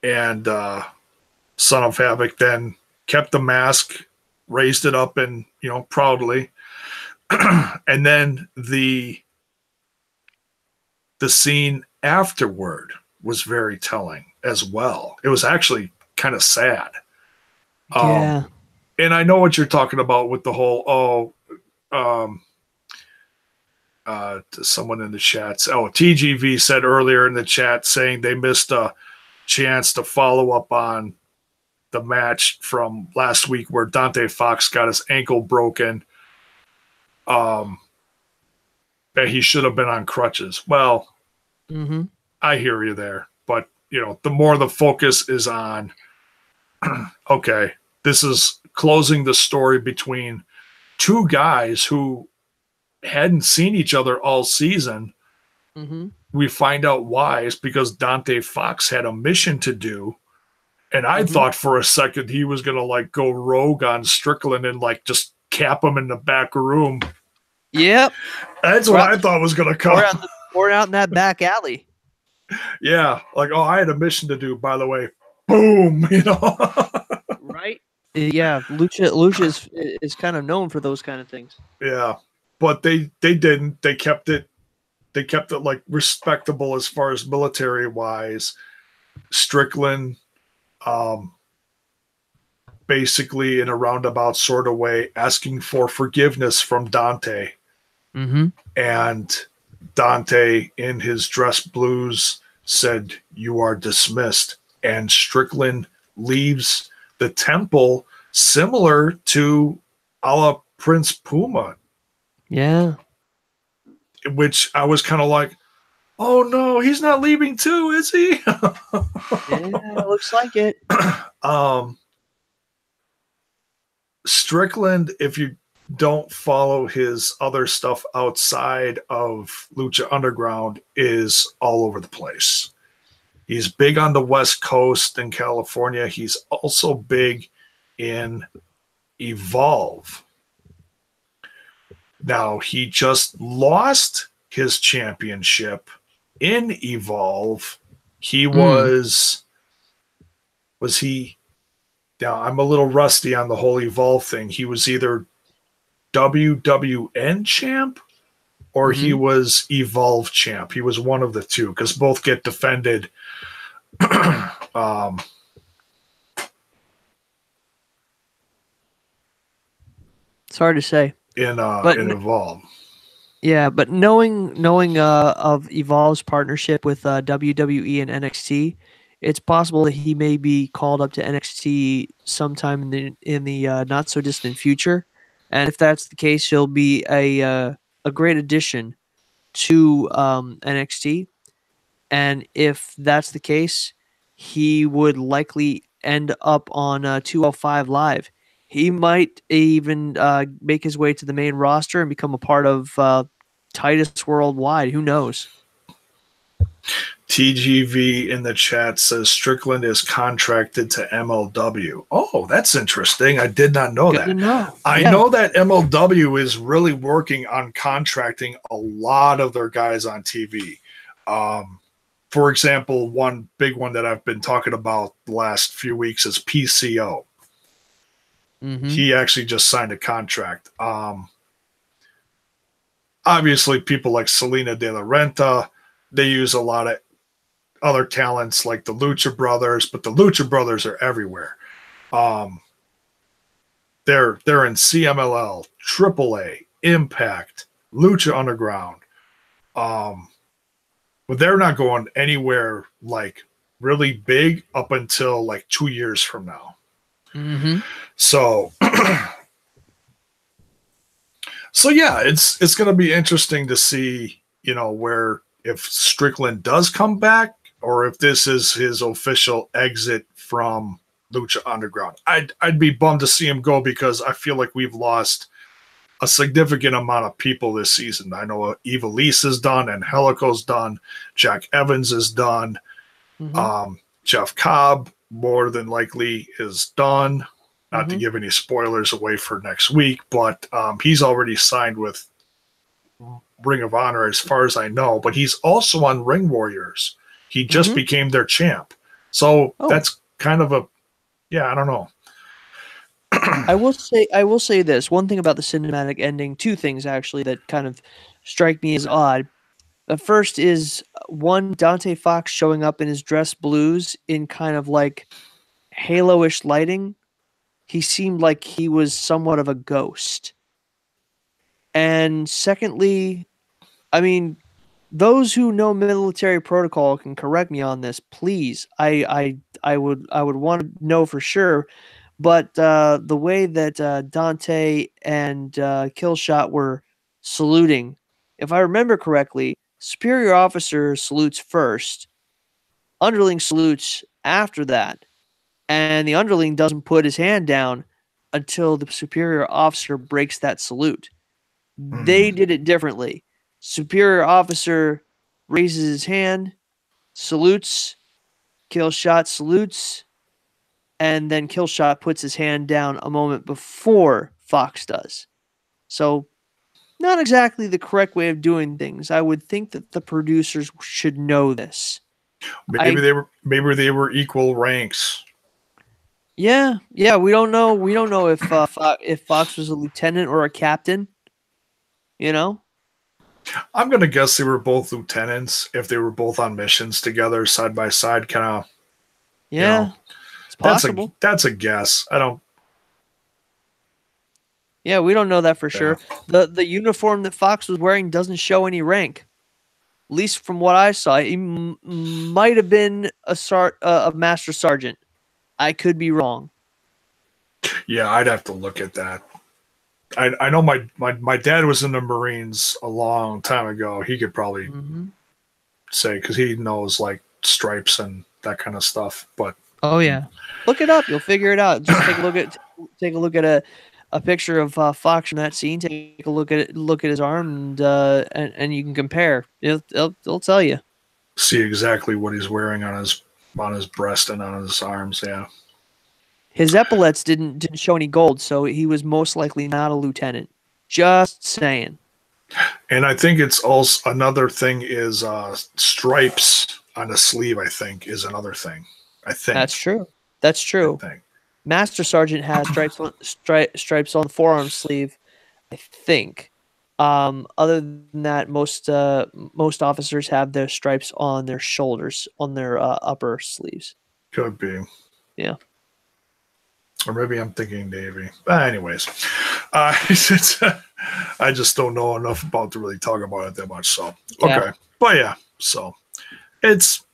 And Son of Havoc then kept the mask, raised it up, and proudly. And then the scene afterward was very telling as well. It was actually kind of sad. Yeah. And I know what you're talking about with the whole someone in the chat. TGV said earlier in the chat saying they missed a chance to follow up on the match from last week where Dante Fox got his ankle broken. That he should have been on crutches. Well, I hear you there. But, the more the focus is on, okay, this is closing the story between two guys who hadn't seen each other all season. We find out why. It's because Dante Fox had a mission to do. And I thought for a second he was going to go rogue on Strickland and just cap him in the back room. Yep. That's what I thought was going to come. Or out in that back alley. Yeah. I had a mission to do, by the way. Boom. Right? Yeah. Lucha is kind of known for those kind of things. Yeah. But they didn't. They kept it respectable as far as military wise. Strickland, basically in a roundabout sort of way, asking for forgiveness from Dante. And Dante, in his dress blues, said, "You are dismissed." And Strickland leaves the temple, similar to a la Prince Puma. Yeah. Which I was kind of like, oh no, he's not leaving too, is he? Yeah, looks like it. Strickland, if you don't follow his other stuff outside of Lucha Underground, is all over the place. He's big on the West Coast in California. He's also big in Evolve. Now, he just lost his championship in Evolve. He was he, now I'm a little rusty on the whole Evolve thing. He was either WWN champ or he was Evolve champ. He was one of the two because both get defended. It's hard to say. In Evolve. Yeah, but knowing of Evolve's partnership with WWE and NXT, it's possible that he may be called up to NXT sometime in the not so distant future. And if that's the case, he'll be a great addition to NXT. And if that's the case, he would likely end up on 205 Live. He might even make his way to the main roster and become a part of Titus Worldwide. Who knows? TGV in the chat says Strickland is contracted to MLW. Oh, that's interesting. I did not know that. I know that MLW is really working on contracting a lot of their guys on TV. For example, one big one that I've been talking about the last few weeks is PCO. He actually just signed a contract. Obviously, people like Selena De La Renta, they use a lot of other talents like the Lucha Brothers, but the Lucha Brothers are everywhere. They're in CMLL, AAA, Impact, Lucha Underground. But they're not going anywhere like really big up until like 2 years from now. So, so yeah, it's going to be interesting to see, you know, where if Strickland does come back or if this is his official exit from Lucha Underground. I'd be bummed to see him go because I feel like we've lost a significant amount of people this season. I know Evilise is done, and Helico's done. Jack Evans is done. Jeff Cobb more than likely is done. Not to give any spoilers away for next week, but he's already signed with Ring of Honor as far as I know, but he's also on Ring Warriors. He just became their champ. So that's kind of I don't know. I will say this. One thing about the cinematic ending, two things actually that kind of strike me as odd. The first is Dante Fox showing up in his dress blues in kind of like halo-ish lighting. He seemed like he was somewhat of a ghost. And secondly, I mean, those who know military protocol can correct me on this, please. I would want to know for sure. But the way that Dante and Killshot were saluting, if I remember correctly, superior officer salutes first, underling salutes after that, and the underling doesn't put his hand down until the superior officer breaks that salute. They did it differently. Superior officer raises his hand, salutes, Killshot salutes, and then Killshot puts his hand down a moment before Fox does. So, not exactly the correct way of doing things. I would think that the producers should know this. Maybe they were equal ranks. Yeah, we don't know. We don't know if Fox was a lieutenant or a captain. You know, I'm gonna guess they were both lieutenants if they were both on missions together, side by side, kind of. Yeah, you know, it's possible. That's a guess. I don't. Yeah, we don't know that for sure. The uniform that Fox was wearing doesn't show any rank. At least from what I saw, he might have been a master sergeant. I could be wrong. Yeah, I'd have to look at that. I know my dad was in the Marines a long time ago. He could probably say, because he knows like stripes and that kind of stuff. But oh yeah, look it up. You'll figure it out. Just take a look at a picture of Fox from that scene. Take a look at his arm, and you can compare. It'll tell you. See exactly what he's wearing on his breast and on his arms. Yeah. His epaulets didn't show any gold, so he was most likely not a lieutenant. Just saying. And I think it's also another thing is stripes on the sleeve. I think is another thing. I think That's true. That's I true. think. Master Sergeant has stripes on the forearm sleeve, I think. Other than that, most officers have their stripes on their shoulders, on their upper sleeves. Could be. Yeah. Or maybe I'm thinking Navy. Anyways, I just don't know enough about to really talk about it that much. So, Yeah. okay. But yeah, so it's,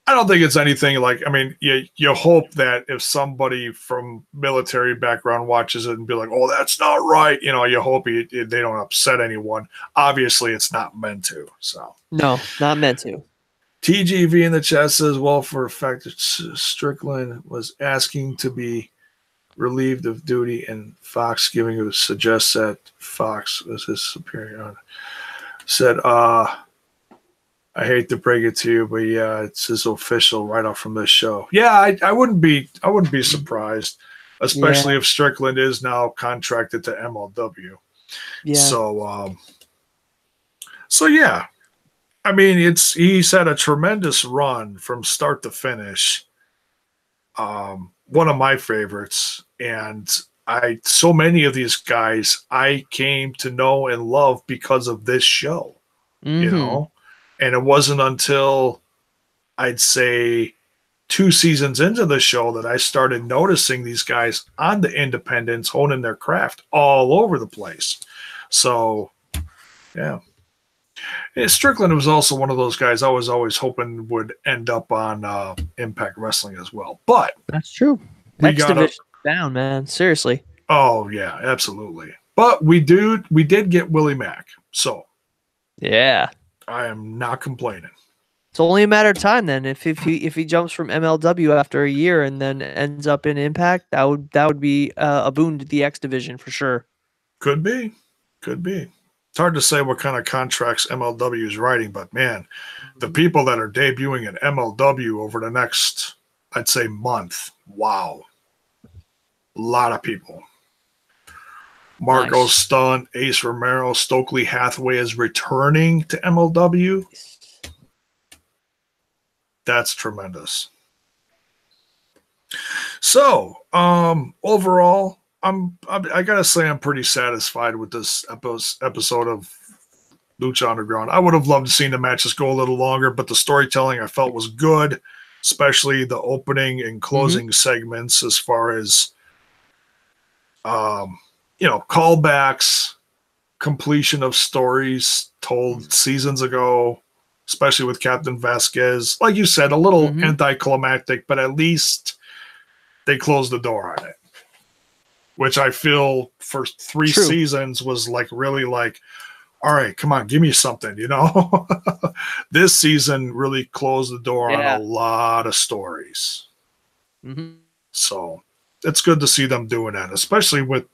I don't think it's anything like, I mean, you hope that if somebody from military background watches it and be like, oh, that's not right. You know, you hope they don't upset anyone. Obviously, it's not meant to. So, No, not meant to. TGV in the chat says, well, for a fact that Strickland was asking to be relieved of duty, and Fox giving it suggests that Fox was his superior. Said, I hate to break it to you, but yeah, it's his official right off from this show. Yeah, I wouldn't be surprised, especially if Strickland is now contracted to MLW. Yeah. So yeah. I mean, he's had a tremendous run from start to finish. One of my favorites, and so many of these guys I came to know and love because of this show. You know, and it wasn't until I'd say 2 seasons into the show that I started noticing these guys on the independents honing their craft all over the place. So, yeah. Strickland was also one of those guys I was always hoping would end up on Impact Wrestling as well. But that's true. X Division down, man. Seriously. Oh yeah, absolutely. But we did get Willie Mack, so yeah, I am not complaining. It's only a matter of time then. If he jumps from MLW after a year and then ends up in Impact, that would be a boon to the X Division for sure. Could be. It's hard to say what kind of contracts MLW is writing, but man, the people that are debuting at MLW over the next, I'd say, month, wow. A lot of people. Marco Stunt, Ace Romero, Stokely Hathaway is returning to MLW. That's tremendous. So, overall, I gotta say I'm pretty satisfied with this episode of Lucha Underground. I would have loved to see the matches go a little longer, but the storytelling I felt was good, especially the opening and closing segments as far as callbacks, completion of stories told seasons ago, especially with Captain Vasquez. Like you said, a little anticlimactic, but at least they closed the door on it. Which I feel for 3 seasons was like really like, all right, come on, give me something, This season really closed the door on a lot of stories. So it's good to see them doing that, especially with,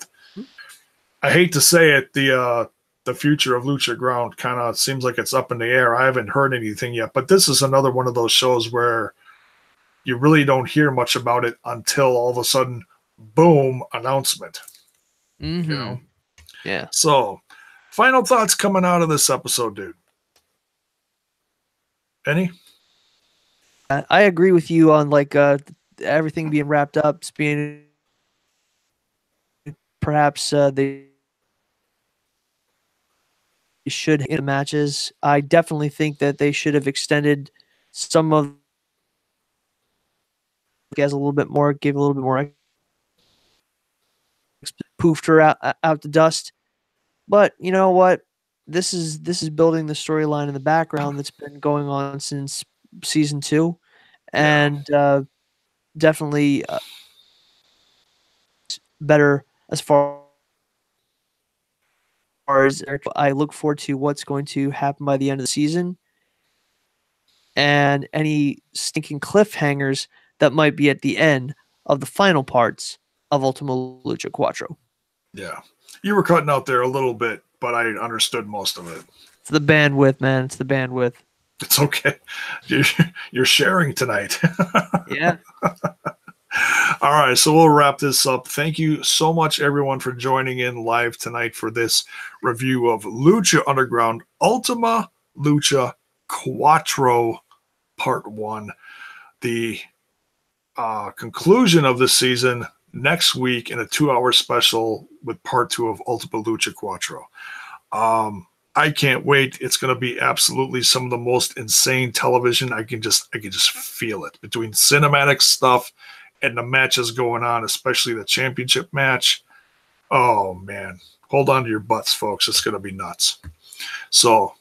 I hate to say it, the future of Lucha Ground kind of seems like it's up in the air. I haven't heard anything yet, but this is another one of those shows where you really don't hear much about it until all of a sudden, boom, announcement. Yeah. So, final thoughts coming out of this episode, dude. Any? I agree with you on like everything being wrapped up, being perhaps they should hit the matches. I definitely think that they should have extended some of as a little bit more, gave a little bit more, poofed her out the dust. But you know what? This is building the storyline in the background that's been going on since season 2, and definitely better as far as I look forward to what's going to happen by the end of the season, and any stinking cliffhangers that might be at the end of the final parts of Ultima Lucha Cuatro. Yeah. You were cutting out there a little bit, but I understood most of it. It's the bandwidth, man. It's the bandwidth. It's okay. You're sharing tonight. Yeah. All right, so we'll wrap this up. Thank you so much, everyone, for joining in live tonight for this review of Lucha Underground Ultima Lucha Cuatro Part 1. The conclusion of the season next week in a 2-hour special with Part 2 of Ultima Lucha Cuatro. I can't wait. It's going to be absolutely some of the most insane television. I can just feel it between cinematic stuff and the matches going on, especially the championship match. Oh man, hold on to your butts, folks. It's going to be nuts. So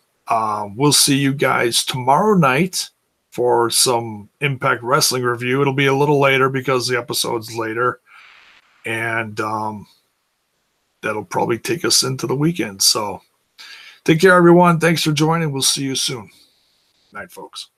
we'll see you guys tomorrow night for some Impact Wrestling review. It'll be a little later because the episode's later, and that'll probably take us into the weekend. So take care, everyone. Thanks for joining. We'll see you soon. Night, folks.